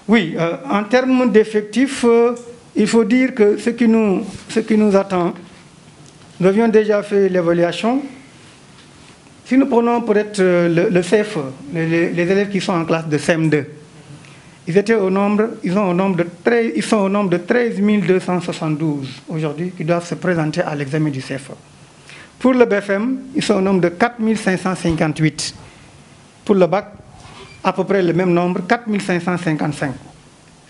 Oui, en termes d'effectifs, il faut dire que ce qui nous attend, nous avions déjà fait l'évaluation. Si nous prenons peut-être le CFE, les élèves qui sont en classe de CM2, ils sont au nombre de 13 272 aujourd'hui qui doivent se présenter à l'examen du CFE. Pour le BFM, ils sont au nombre de 4 558. Pour le bac, à peu près le même nombre, 4 555.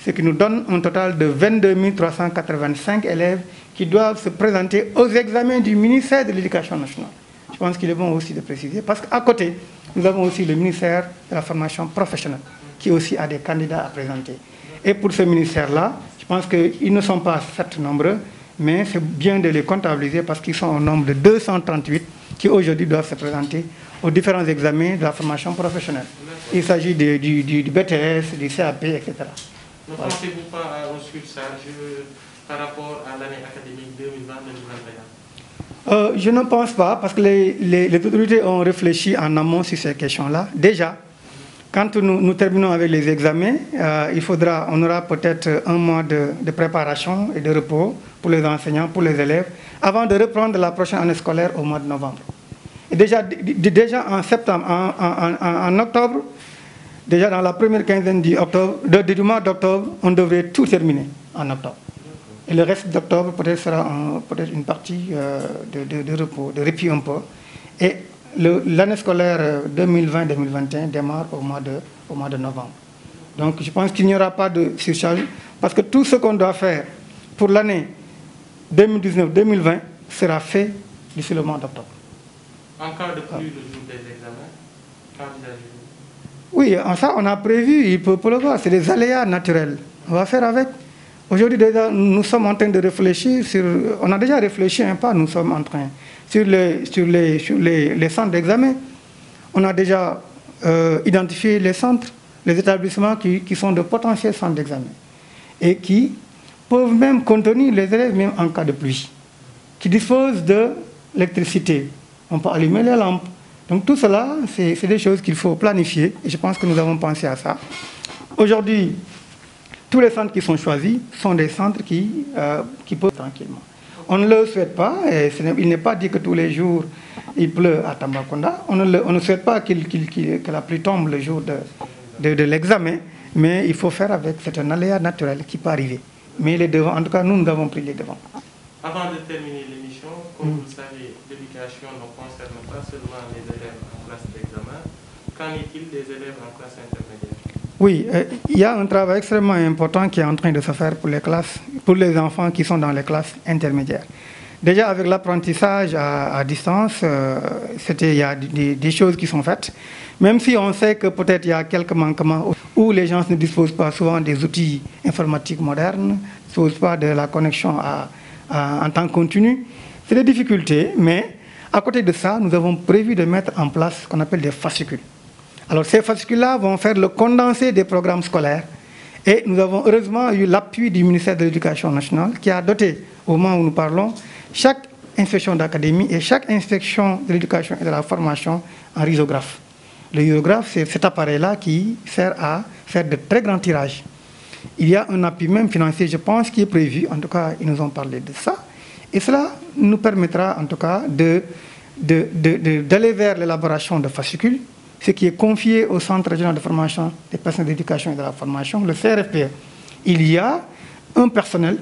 Ce qui nous donne un total de 22 385 élèves qui doivent se présenter aux examens du ministère de l'Éducation nationale. Je pense qu'il est bon aussi de préciser, parce qu'à côté, nous avons aussi le ministère de la formation professionnelle, qui aussi a des candidats à présenter. Et pour ce ministère-là, je pense qu'ils ne sont pas 7 nombreux, mais c'est bien de les comptabiliser parce qu'ils sont au nombre de 238 qui aujourd'hui doivent se présenter aux différents examens de la formation professionnelle. Il s'agit du BTS, du CAP, etc. Ne pensez-vous pas à un surcharge par rapport à l'année académique 2020-2021? Je ne pense pas, parce que les autorités ont réfléchi en amont sur ces questions-là. Déjà, quand nous terminons avec les examens, on aura peut-être un mois de préparation et de repos pour les enseignants, pour les élèves, avant de reprendre la prochaine année scolaire au mois de novembre. Et déjà en septembre, en octobre, déjà dans la première quinzaine du mois d'octobre, on devrait tout terminer en octobre. Et le reste d'octobre peut-être sera peut-être une partie de repos, de répit un peu. Et l'année scolaire 2020-2021 démarre au mois de novembre. Donc je pense qu'il n'y aura pas de surcharge, parce que tout ce qu'on doit faire pour l'année 2019-2020 sera fait d'ici le mois d'octobre. En cas de pluie le jour des examens, qu'envisagez-vous? Oui, ça on a prévu, il peut le voir, c'est des aléas naturels. On va faire avec. Aujourd'hui déjà, nous sommes en train de réfléchir sur... On a déjà réfléchi un peu, nous sommes en train... Sur les centres d'examen, on a déjà identifié les centres, les établissements qui sont de potentiels centres d'examen et qui peuvent même contenir les élèves même en cas de pluie, qui disposent de l'électricité. On peut allumer les lampes. Donc tout cela, c'est des choses qu'il faut planifier et je pense que nous avons pensé à ça. Aujourd'hui, tous les centres qui sont choisis sont des centres qui peuvent tranquillement. On ne le souhaite pas, et il n'est pas dit que tous les jours il pleut à Tambacounda. On ne souhaite pas que la pluie tombe le jour de l'examen, mais il faut faire avec. C'est un aléa naturel qui peut arriver. Mais les devants, en tout cas, nous avons pris les devants. Avant de terminer l'émission, comme vous le savez, l'éducation ne concerne pas seulement les élèves en classe d'examen. Qu'en est-il des élèves en classe intermédiaire? Oui, il y a un travail extrêmement important qui est en train de se faire pour les enfants qui sont dans les classes intermédiaires. Déjà, avec l'apprentissage à distance, il y a des choses qui sont faites. Même si on sait que peut-être il y a quelques manquements où les gens ne disposent pas souvent des outils informatiques modernes, ne disposent pas de la connexion en temps continu. C'est des difficultés, mais à côté de ça, nous avons prévu de mettre en place ce qu'on appelle des fascicules. Alors ces fascicules-là vont faire le condensé des programmes scolaires. Et nous avons heureusement eu l'appui du ministère de l'Éducation nationale qui a doté, au moment où nous parlons, chaque inspection d'académie et chaque inspection de l'éducation et de la formation en risographe. Le risographe, c'est cet appareil-là qui sert à faire de très grands tirages. Il y a un appui même financier, je pense, qui est prévu. En tout cas, ils nous ont parlé de ça. Et cela nous permettra, en tout cas, d'aller vers l'élaboration de fascicules, ce qui est confié au Centre régional de formation des personnes d'éducation et de la formation, le CRFPE. Il y a un personnel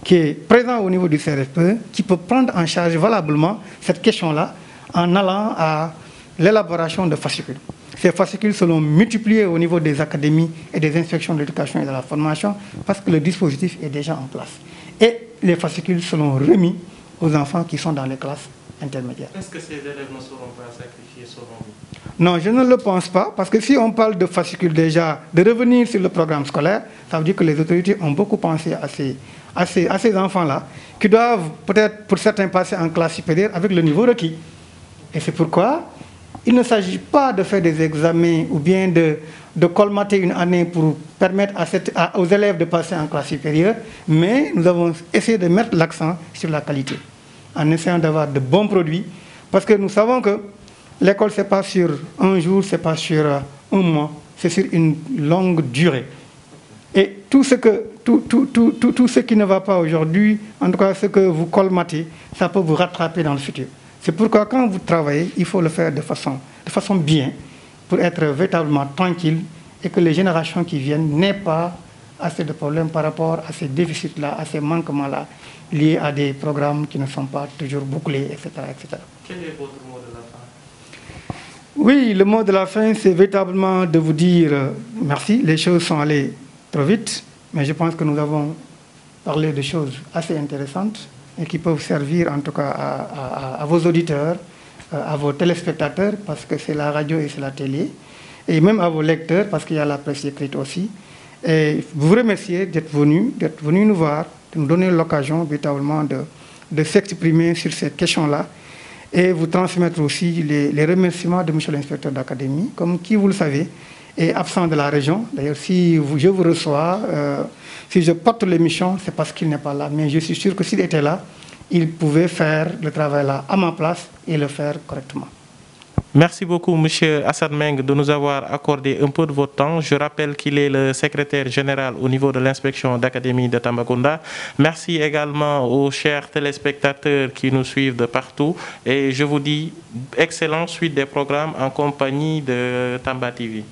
qui est présent au niveau du CRFPE qui peut prendre en charge valablement cette question-là en allant à l'élaboration de fascicules. Ces fascicules seront multipliés au niveau des académies et des inspections de l'éducation et de la formation parce que le dispositif est déjà en place. Et les fascicules seront remis aux enfants qui sont dans les classes intermédiaires. Est-ce que ces élèves ne seront pas sacrifiés selon vous? Non, je ne le pense pas, parce que si on parle de fascicules déjà, de revenir sur le programme scolaire, ça veut dire que les autorités ont beaucoup pensé à ces enfants-là, qui doivent peut-être pour certains passer en classe supérieure avec le niveau requis. Et c'est pourquoi il ne s'agit pas de faire des examens ou bien de colmater une année pour permettre aux élèves de passer en classe supérieure, mais nous avons essayé de mettre l'accent sur la qualité, en essayant d'avoir de bons produits, parce que nous savons que l'école, ce n'est pas sur un jour, ce n'est pas sur un mois, c'est sur une longue durée. Et tout ce qui ne va pas aujourd'hui, en tout cas ce que vous colmatez, ça peut vous rattraper dans le futur. C'est pourquoi quand vous travaillez, il faut le faire de façon bien, pour être véritablement tranquille et que les générations qui viennent n'aient pas assez de problèmes par rapport à ces déficits-là, à ces manquements-là, liés à des programmes qui ne sont pas toujours bouclés, etc. etc. Quel est votre mot de la fin? Oui, le mot de la fin, c'est véritablement de vous dire merci. Les choses sont allées trop vite, mais je pense que nous avons parlé de choses assez intéressantes et qui peuvent servir en tout cas à vos auditeurs, à vos téléspectateurs, parce que c'est la radio et c'est la télé, et même à vos lecteurs, parce qu'il y a la presse écrite aussi. Et vous remercier d'être venu nous voir, de nous donner l'occasion véritablement de s'exprimer sur cette question-là, et vous transmettre aussi les remerciements de M. l'inspecteur d'académie, comme qui, vous le savez, est absent de la région. D'ailleurs, si je vous reçois, si je porte l'émission, c'est parce qu'il n'est pas là. Mais je suis sûr que s'il était là, il pouvait faire le travail là à ma place et le faire correctement. Merci beaucoup, M. Assad Meng, de nous avoir accordé un peu de votre temps. Je rappelle qu'il est le secrétaire général au niveau de l'inspection d'académie de Tambacounda. Merci également aux chers téléspectateurs qui nous suivent de partout. Et je vous dis excellente suite des programmes en compagnie de Tamba TV.